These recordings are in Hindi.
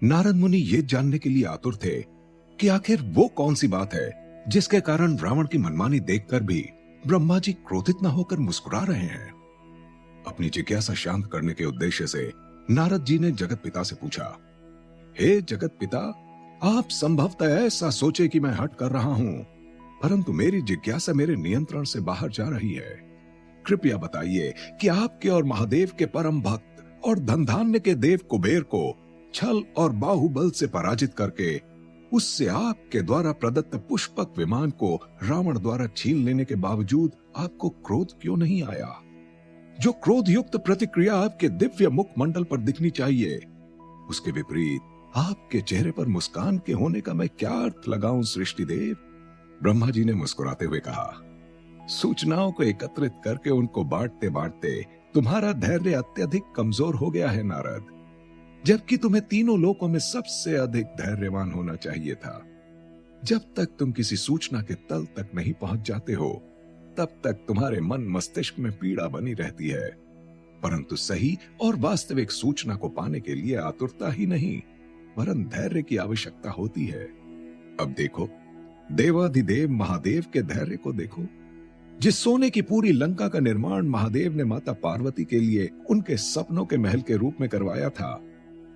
नारद मुनि ये जानने के लिए आतुर थे कि आखिर वो कौन सी बात है जिसके कारण रावण की मनमानी देखकर भी ब्रह्मा जी क्रोधित न होकर मुस्कुरा रहे हैं। अपनी जिज्ञासा शांत करने के उद्देश्य से नारद जी ने जगत पिता से पूछा, हे जगत पिता, आप संभवतः ऐसा सोचे कि मैं हट कर रहा हूं, परंतु मेरी जिज्ञासा मेरे नियंत्रण से बाहर जा रही है। कृपया बताइए कि आपके और महादेव के परम भक्त और धनधान्य के देव कुबेर को छल और बाहुबल से पराजित करके उससे आपके द्वारा प्रदत्त पुष्पक विमान को रावण द्वारा छीन लेने के बावजूद आपको क्रोध क्यों नहीं आया? जो क्रोध युक्त प्रतिक्रिया आपके दिव्य मुखमंडल पर दिखनी चाहिए, उसके विपरीत आपके चेहरे पर मुस्कान के होने का मैं क्या अर्थ लगाऊं सृष्टि देव? ब्रह्मा जी ने मुस्कुराते हुए कहा, सूचनाओं को एकत्रित करके उनको बांटते बांटते तुम्हारा धैर्य अत्यधिक कमजोर हो गया है नारद, जबकि तुम्हें तीनों लोकों में सबसे अधिक धैर्यवान होना चाहिए था। जब तक तुम किसी सूचना के तल तक नहीं पहुंच जाते हो, तब तक तुम्हारे मन मस्तिष्क में पीड़ा बनी रहती है, परंतु सही और वास्तविक सूचना को पाने के लिए आतुरता ही नहीं वरन धैर्य की आवश्यकता होती है। अब देखो, देवाधिदेव महादेव के धैर्य को देखो। जिस सोने की पूरी लंका का निर्माण महादेव ने माता पार्वती के लिए उनके सपनों के महल के रूप में करवाया था,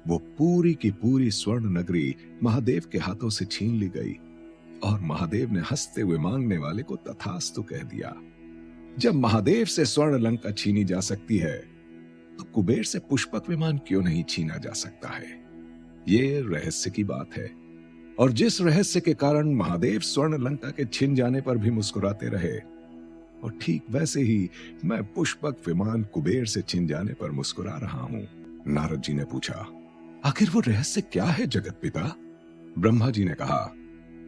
वो पूरी की पूरी स्वर्ण नगरी महादेव के हाथों से छीन ली गई और महादेव ने हंसते हुए मांगने वाले को तथास्तु कह दिया। जब महादेव से स्वर्ण लंका छीनी जा सकती है, तो कुबेर से पुष्पक विमान क्यों नहीं छीना जा सकता है? ये रहस्य की बात है, और जिस रहस्य के कारण महादेव स्वर्ण लंका के छिन जाने पर भी मुस्कुराते रहे, और ठीक वैसे ही मैं पुष्पक विमान कुबेर से छिन जाने पर मुस्कुरा रहा हूं। नारद जी ने पूछा, आखिर वो रहस्य क्या है जगत पिता? ब्रह्मा जी ने कहा,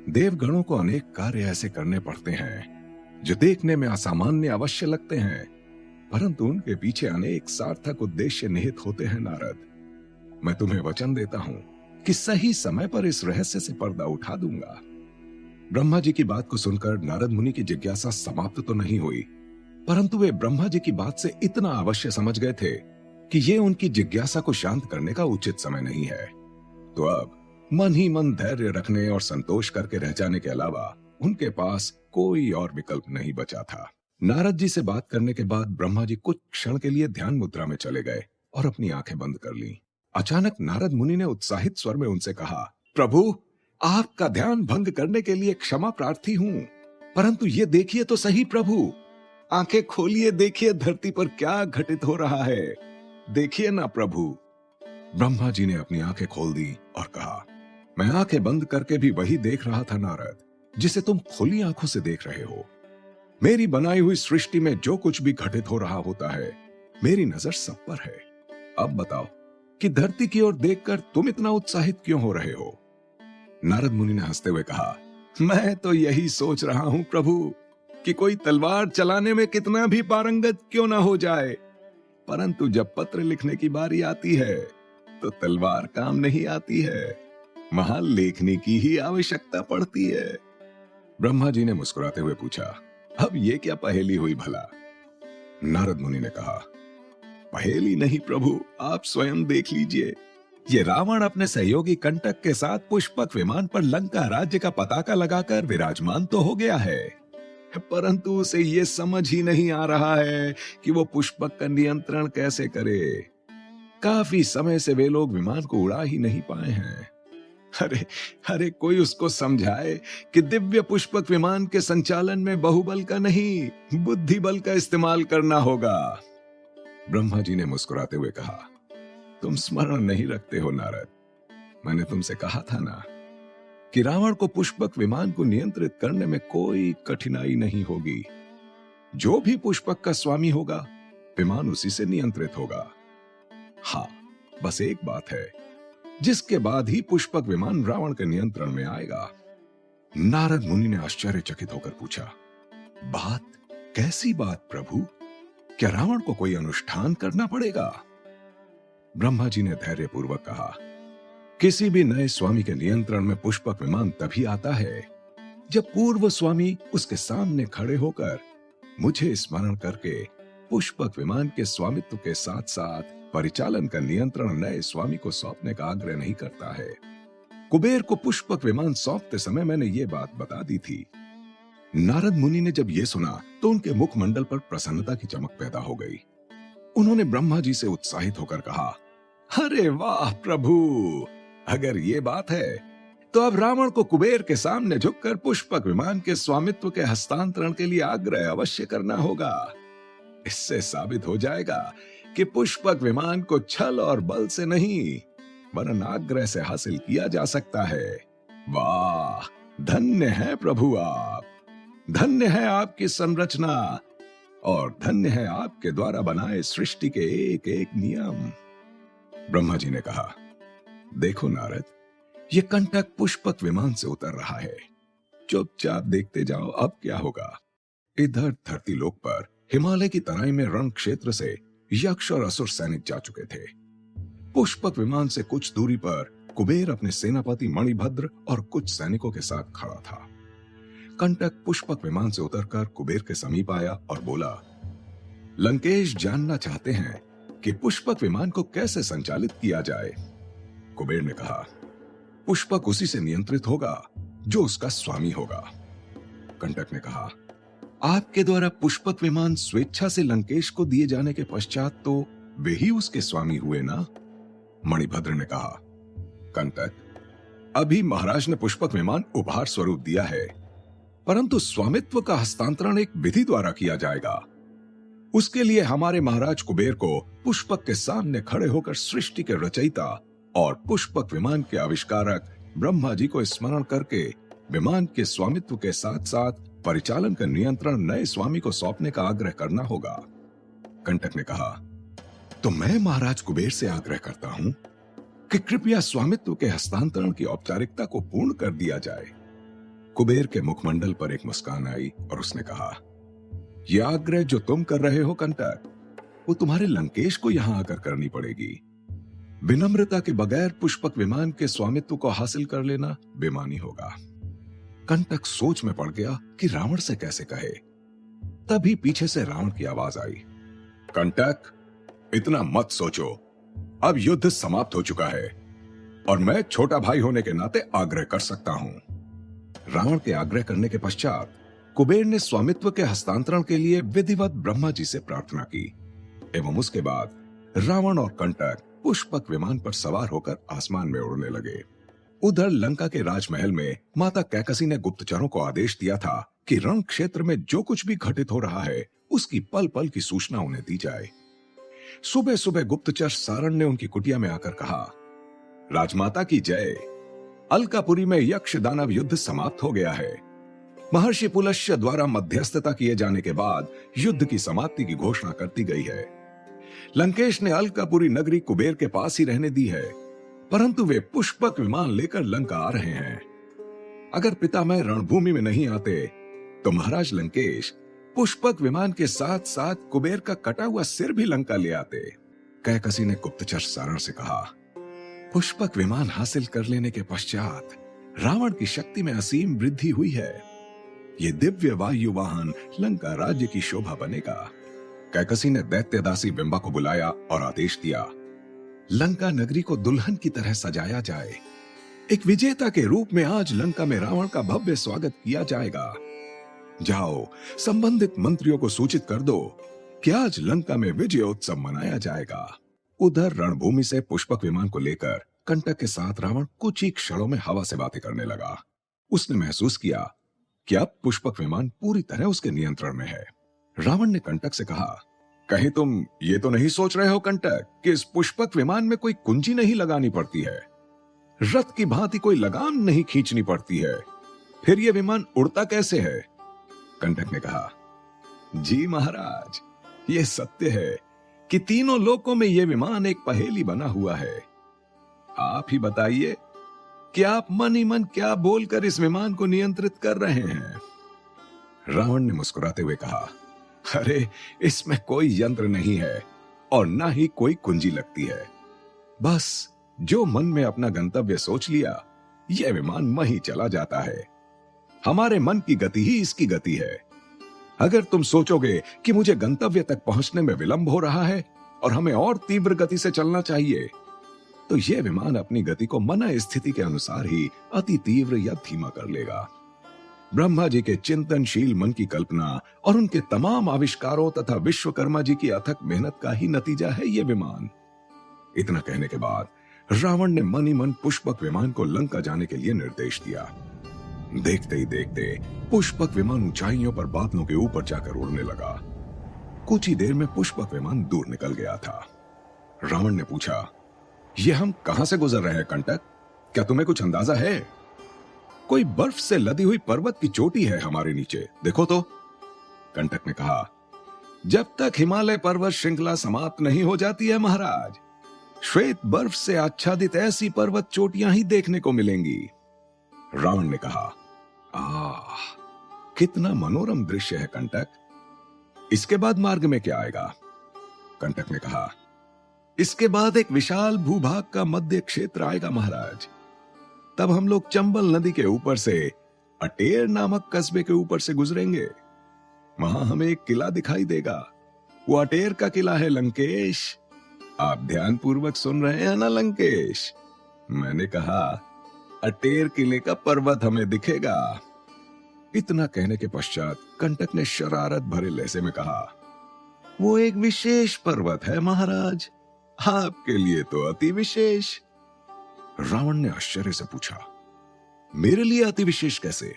देवगणों को अनेक कार्य ऐसे करने पड़ते हैं जो देखने में असामान्य अवश्य लगते हैं, परंतु उनके पीछे अनेक सार्थक उद्देश्य निहित होते हैं नारद। मैं तुम्हें वचन देता हूं कि सही समय पर इस रहस्य से पर्दा उठा दूंगा। ब्रह्मा जी की बात को सुनकर नारद मुनि की जिज्ञासा समाप्त तो नहीं हुई, परंतु वे ब्रह्मा जी की बात से इतना अवश्य समझ गए थे कि ये उनकी जिज्ञासा को शांत करने का उचित समय नहीं है। तो अब मन ही मन धैर्य रखने और संतोष करके रह जाने के अलावा उनके पास कोई और विकल्प नहीं बचा था। नारद जी से बात करने के बाद ब्रह्मा जी कुछ क्षण के लिए ध्यान मुद्रा में चले गए और अपनी आंखें बंद कर लीं। अचानक नारद मुनि ने उत्साहित स्वर में उनसे कहा, प्रभु, आपका ध्यान भंग करने के लिए क्षमा प्रार्थी हूं, परंतु ये देखिए तो सही प्रभु, आंखें खोलिए, देखिए धरती पर क्या घटित हो रहा है, देखिए ना प्रभु। ब्रह्मा जी ने अपनी आंखें खोल दी और कहा, मैं आंखें बंद करके भी वही देख रहा था नारद, जिसे तुम खुली आंखों से देख रहे हो। मेरी बनाई हुई सृष्टि में जो कुछ भी घटित हो रहा होता है, मेरी नजर सब पर है। अब बताओ कि धरती की ओर देखकर तुम इतना उत्साहित क्यों हो रहे हो? नारद मुनि ने हंसते हुए कहा, मैं तो यही सोच रहा हूं प्रभु कि कोई तलवार चलाने में कितना भी पारंगत क्यों ना हो जाए, परंतु जब पत्र लिखने की बारी आती है तो तलवार काम नहीं आती है, महान लेखनी की ही आवश्यकता पड़ती है। ब्रह्मा जी ने मुस्कुराते हुए पूछा, अब ये क्या पहेली हुई भला? नारद मुनि ने कहा, पहेली नहीं प्रभु, आप स्वयं देख लीजिए। ये रावण अपने सहयोगी कंटक के साथ पुष्पक विमान पर लंका राज्य का पताका लगाकर विराजमान तो हो गया है, परंतु उसे ये समझ ही नहीं आ रहा है कि वो पुष्पक का नियंत्रण कैसे करे। काफी समय से वे लोग विमान को उड़ा ही नहीं पाए हैं। अरे कोई उसको समझाए कि दिव्य पुष्पक विमान के संचालन में बहुबल का नहीं, बुद्धि बल का इस्तेमाल करना होगा। ब्रह्मा जी ने मुस्कुराते हुए कहा, तुम स्मरण नहीं रखते हो नारद, मैंने तुमसे कहा था ना कि रावण को पुष्पक विमान को नियंत्रित करने में कोई कठिनाई नहीं होगी। जो भी पुष्पक का स्वामी होगा, विमान उसी से नियंत्रित होगा। हाँ, बस एक बात है, जिसके बाद ही पुष्पक विमान रावण के नियंत्रण में आएगा। नारद मुनि ने आश्चर्यचकित होकर पूछा, बात? कैसी बात प्रभु? क्या रावण को कोई अनुष्ठान करना पड़ेगा? ब्रह्मा जी ने धैर्यपूर्वक कहा, किसी भी नए स्वामी के नियंत्रण में पुष्पक विमान तभी आता है जब पूर्व स्वामी उसके सामने खड़े होकर मुझे स्मरण करके पुष्पक विमान के स्वामित्व के साथ साथ परिचालन का नियंत्रण नए स्वामी को सौंपने का आग्रह नहीं करता है। कुबेर को पुष्पक विमान सौंपते समय मैंने ये बात बता दी थी। नारद मुनि ने जब ये सुना तो उनके मुखमंडल पर प्रसन्नता की चमक पैदा हो गई। उन्होंने ब्रह्मा जी से उत्साहित होकर कहा, अरे वाह प्रभु, अगर ये बात है तो अब रावण को कुबेर के सामने झुककर पुष्पक विमान के स्वामित्व के हस्तांतरण के लिए आग्रह अवश्य करना होगा। इससे साबित हो जाएगा कि पुष्पक विमान को छल और बल से नहीं वरन आग्रह से हासिल किया जा सकता है। वाह, धन्य है प्रभु आप, धन्य है आपकी संरचना और धन्य है आपके द्वारा बनाए सृष्टि के एक एक नियम। ब्रह्मा जी ने कहा, देखो नारद, ये कंटक पुष्पक विमान से उतर रहा है, चुपचाप देखते जाओ अब क्या होगा। इधर धरती लोक पर हिमालय की तराई में रण क्षेत्र से यक्ष और असुर सैनिक जा चुके थे। पुष्पक विमान से कुछ दूरी पर कुबेर अपने सेनापति मणिभद्र और कुछ सैनिकों के साथ खड़ा था। कंटक पुष्पक विमान से उतरकर कुबेर के समीप आया और बोला, लंकेश जानना चाहते हैं कि पुष्पक विमान को कैसे संचालित किया जाए। कुबेर ने कहा, पुष्पक उसी से नियंत्रित होगा जो उसका स्वामी होगा। कंटक ने कहा, आपके द्वारा पुष्पक विमान स्वेच्छा से लंकेश को दिए जाने के पश्चात तो वे ही उसके स्वामी हुए ना। मणिभद्र ने कहा, कंटक, अभी महाराज ने पुष्पक विमान उपहार स्वरूप दिया है, परंतु स्वामित्व का हस्तांतरण एक विधि द्वारा किया जाएगा। उसके लिए हमारे महाराज कुबेर को पुष्पक के सामने खड़े होकर सृष्टि के रचयिता और पुष्पक विमान के आविष्कारक ब्रह्मा जी को स्मरण करके विमान के स्वामित्व के साथ साथ परिचालन का नियंत्रण नए स्वामी को सौंपने का आग्रह करना होगा। कंटक ने कहा, तो मैं महाराज कुबेर से आग्रह करता हूं कि कृपया स्वामित्व के हस्तांतरण की औपचारिकता को पूर्ण कर दिया जाए। कुबेर के मुखमंडल पर एक मुस्कान आई और उसने कहा, यह आग्रह जो तुम कर रहे हो कंटक, वो तुम्हारे लंकेश को यहां आकर करनी पड़ेगी। विनम्रता के बगैर पुष्पक विमान के स्वामित्व को हासिल कर लेना बेमानी होगा। कंटक सोच में पड़ गया कि रावण से कैसे कहे। तभी पीछे से रावण की आवाज आई, कंटक, इतना मत सोचो, अब युद्ध समाप्त हो चुका है और मैं छोटा भाई होने के नाते आग्रह कर सकता हूं। रावण के आग्रह करने के पश्चात कुबेर ने स्वामित्व के हस्तांतरण के लिए विधिवत ब्रह्मा जी से प्रार्थना की एवं उसके बाद रावण और कंटक पुष्पक विमान पर सवार होकर आसमान में उड़ने लगे। उधर लंका के राजमहल में माता कैकसी ने गुप्तचरों को आदेश दिया था कि रण क्षेत्र में जो कुछ भी घटित हो रहा है उसकी पल पल की सूचना उन्हें दी जाए। सुबह सुबह गुप्तचर सारण ने उनकी कुटिया में आकर कहा, राजमाता की जय, अलकापुरी में यक्ष दानव युद्ध समाप्त हो गया है। महर्षि पुलस्त्य द्वारा मध्यस्थता किए जाने के बाद युद्ध की समाप्ति की घोषणा कर दी गई है। लंकेश ने अलकापुरी नगरी कुबेर के पास ही रहने दी है, परंतु वे पुष्पक विमान लेकर लंका आ रहे हैं। अगर पितामह रणभूमि में नहीं आते तो महाराज लंकेश पुष्पक विमान के साथ साथ कुबेर का कटा हुआ सिर भी लंका ले आते। कैकसी ने गुप्तचर सारण से कहा, पुष्पक विमान हासिल कर लेने के पश्चात रावण की शक्ति में असीम वृद्धि हुई है। ये दिव्य वायु वाहन लंका राज्य की शोभा बनेगा। कैकसी ने दैत्य दासी बिंबा को बुलाया और आदेश दिया, लंका नगरी को दुल्हन की तरह सजाया जाए। एक विजेता के रूप में आज लंका में रावण का भव्य स्वागत किया जाएगा। जाओ, संबंधित मंत्रियों को सूचित कर दो कि आज लंका में विजयोत्सव मनाया जाएगा। उधर रणभूमि से पुष्पक विमान को लेकर कंटक के साथ रावण कुछ ही क्षणों में हवा से बातें करने लगा। उसने महसूस किया कि अब पुष्पक विमान पूरी तरह उसके नियंत्रण में है। रावण ने कंटक से कहा, कहीं तुम ये तो नहीं सोच रहे हो कंटक कि इस पुष्पक विमान में कोई कुंजी नहीं लगानी पड़ती है, रथ की भांति कोई लगाम नहीं खींचनी पड़ती है, फिर यह विमान उड़ता कैसे है? कंटक ने कहा, जी महाराज, यह सत्य है कि तीनों लोकों में यह विमान एक पहेली बना हुआ है। आप ही बताइए कि आप मन ही मन क्या बोलकर इस विमान को नियंत्रित कर रहे हैं? रावण ने मुस्कुराते हुए कहा, अरे इसमें कोई यंत्र नहीं है और ना ही कोई कुंजी लगती है। बस जो मन में अपना गंतव्य सोच लिया, यह विमान वहीं चला जाता है। हमारे मन की गति ही इसकी गति है। अगर तुम सोचोगे कि मुझे गंतव्य तक पहुंचने में विलंब हो रहा है और हमें और तीव्र गति से चलना चाहिए, तो यह विमान अपनी गति को मन स्थिति के अनुसार ही अति तीव्र या धीमा कर लेगा। ब्रह्मा जी के चिंतनशील मन की कल्पना और उनके तमाम आविष्कारों तथा विश्वकर्मा जी की अथक मेहनत का ही नतीजा है यह विमान। इतना कहने के बाद रावण ने मन ही मन पुष्पक विमान को लंका जाने के लिए निर्देश दिया। देखते ही देखते पुष्पक विमान ऊंचाइयों पर बादलों के ऊपर जाकर उड़ने लगा। कुछ ही देर में पुष्पक विमान दूर निकल गया था। रावण ने पूछा, ये हम कहां से गुजर रहे हैं कंटक? क्या तुम्हें कुछ अंदाजा है? कोई बर्फ से लदी हुई पर्वत की चोटी है हमारे नीचे, देखो तो। कंटक ने कहा, जब तक हिमालय पर्वत श्रृंखला समाप्त नहीं हो जाती है महाराज, श्वेत बर्फ से आच्छादित ऐसी पर्वत चोटियां ही देखने को मिलेंगी। रावण ने कहा, आह, कितना मनोरम दृश्य है कंटक। इसके बाद मार्ग में क्या आएगा? कंटक ने कहा, इसके बाद एक विशाल भूभाग का मध्य क्षेत्र आएगा महाराज। तब हम लोग चंबल नदी के ऊपर से अटेर नामक कस्बे के ऊपर से गुजरेंगे। वहां हमें एक किला दिखाई देगा। वो अटेर का किला है लंकेश। आप ध्यानपूर्वक सुन रहे हैं ना लंकेश? मैंने कहा अटेर किले का पर्वत हमें दिखेगा। इतना कहने के पश्चात कंटक ने शरारत भरे लहजे में कहा, वो एक विशेष पर्वत है महाराज, आपके लिए तो अति विशेष। रावण ने आश्चर्य से पूछा, मेरे लिए अति विशेष कैसे?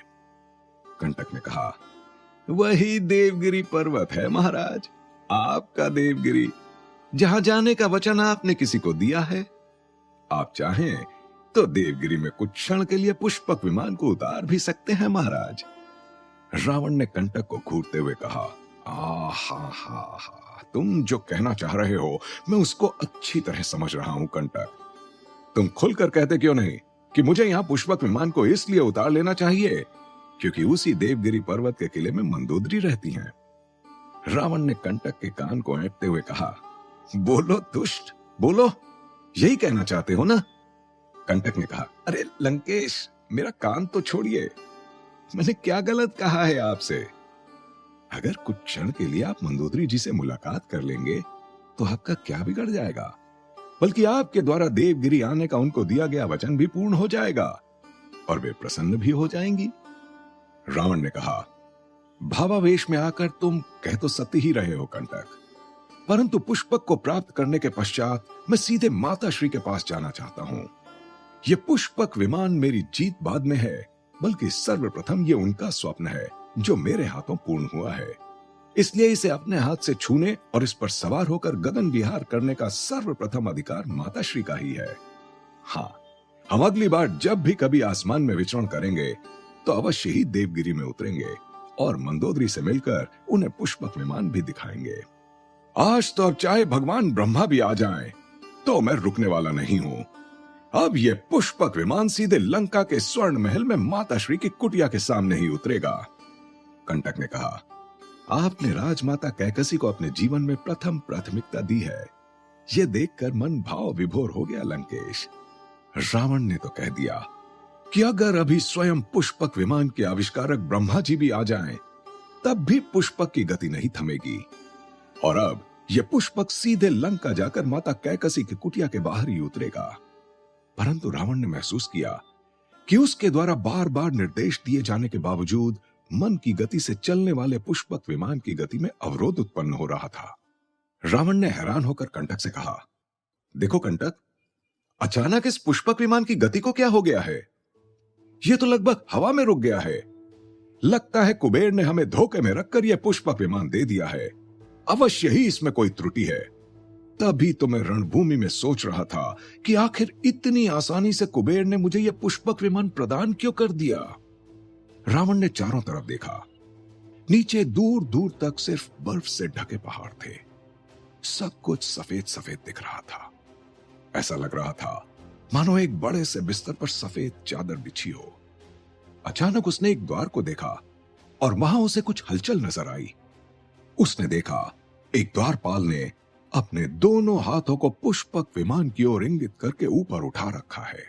कंटक ने कहा, वही देवगिरी पर्वत है महाराज, आपका देवगिरी, जहां जाने का वचन आपने किसी को दिया है। आप चाहें तो देवगिरी में कुछ क्षण के लिए पुष्पक विमान को उतार भी सकते हैं महाराज। रावण ने कंटक को घूरते हुए कहा, हा, तुम जो कहना चाह रहे हो मैं उसको अच्छी तरह समझ रहा हूं कंटक। तुम खुलकर कहते क्यों नहीं कि मुझे यहां पुष्पक विमान को इसलिए उतार लेना चाहिए क्योंकि उसी देवगिरी पर्वत के किले में मंदोदरी रहती हैं। रावण ने कंटक के कान को ऐंठते हुए कहा, बोलो दुष्ट, बोलो, यही कहना चाहते हो ना? कंटक ने कहा, अरे लंकेश, मेरा कान तो छोड़िए, मैंने क्या गलत कहा है आपसे? अगर कुछ क्षण के लिए आप मंदोदरी जी से मुलाकात कर लेंगे तो आपका क्या बिगड़ जाएगा? बल्कि आपके द्वारा देवगिरी आने का उनको दिया गया वचन भी पूर्ण हो जाएगा और वे प्रसन्न भी हो जाएंगी। रावण ने कहा, भावावेश में आकर तुम कह तो सत्य ही रहे हो कंटक, परंतु पुष्पक को प्राप्त करने के पश्चात मैं सीधे माता श्री के पास जाना चाहता हूं। यह पुष्पक विमान मेरी जीत बाद में है, बल्कि सर्वप्रथम ये उनका स्वप्न है जो मेरे हाथों पूर्ण हुआ है। इसलिए इसे अपने हाथ से छूने और इस पर सवार होकर गगन विहार करने का सर्वप्रथम अधिकार माता श्री का ही है। हाँ, हम अगली बार जब भी कभी आसमान में विचरण करेंगे तो अवश्य ही देवगिरी में उतरेंगे और मंदोदरी से मिलकर उन्हें पुष्पक विमान भी दिखाएंगे। आज तो अब चाहे भगवान ब्रह्मा भी आ जाएं, तो मैं रुकने वाला नहीं हूं। अब यह पुष्पक विमान सीधे लंका के स्वर्ण महल में माता श्री की कुटिया के सामने ही उतरेगा। कंटक ने कहा, आपने राजमाता कैकसी को अपने जीवन में प्रथम प्राथमिकता दी है, यह देखकर मन भाव विभोर हो गया लंकेश। रावण ने तो कह दिया कि अगर अभी स्वयं पुष्पक विमान के आविष्कारक ब्रह्मा जी भी आ जाएं, तब भी पुष्पक की गति नहीं थमेगी। और अब यह पुष्पक सीधे लंका जाकर माता कैकसी की कुटिया के बाहर ही उतरेगा। परंतु रावण ने महसूस किया कि उसके द्वारा बार बार निर्देश दिए जाने के बावजूद मन की गति से चलने वाले पुष्पक विमान की गति में अवरोध उत्पन्न हो रहा था। रावण ने हैरान होकर कंटक से कहा, देखो कंटक, अचानक इस पुष्पक विमान की गति को क्या हो गया है? यह तो लगभग हवा में रुक गया है। लगता है कुबेर ने हमें धोखे में रखकर यह पुष्पक विमान दे दिया है। अवश्य ही इसमें कोई त्रुटि है। तभी तो मैं रणभूमि में सोच रहा था कि आखिर इतनी आसानी से कुबेर ने मुझे यह पुष्पक विमान प्रदान क्यों कर दिया। रावण ने चारों तरफ देखा। नीचे दूर दूर तक सिर्फ बर्फ से ढके पहाड़ थे। सब कुछ सफेद सफेद दिख रहा था। ऐसा लग रहा था मानो एक बड़े से बिस्तर पर सफेद चादर बिछी हो। अचानक उसने एक द्वार को देखा और वहां उसे कुछ हलचल नजर आई। उसने देखा एक द्वारपाल ने अपने दोनों हाथों को पुष्पक विमान की ओर इंगित करके ऊपर उठा रखा है।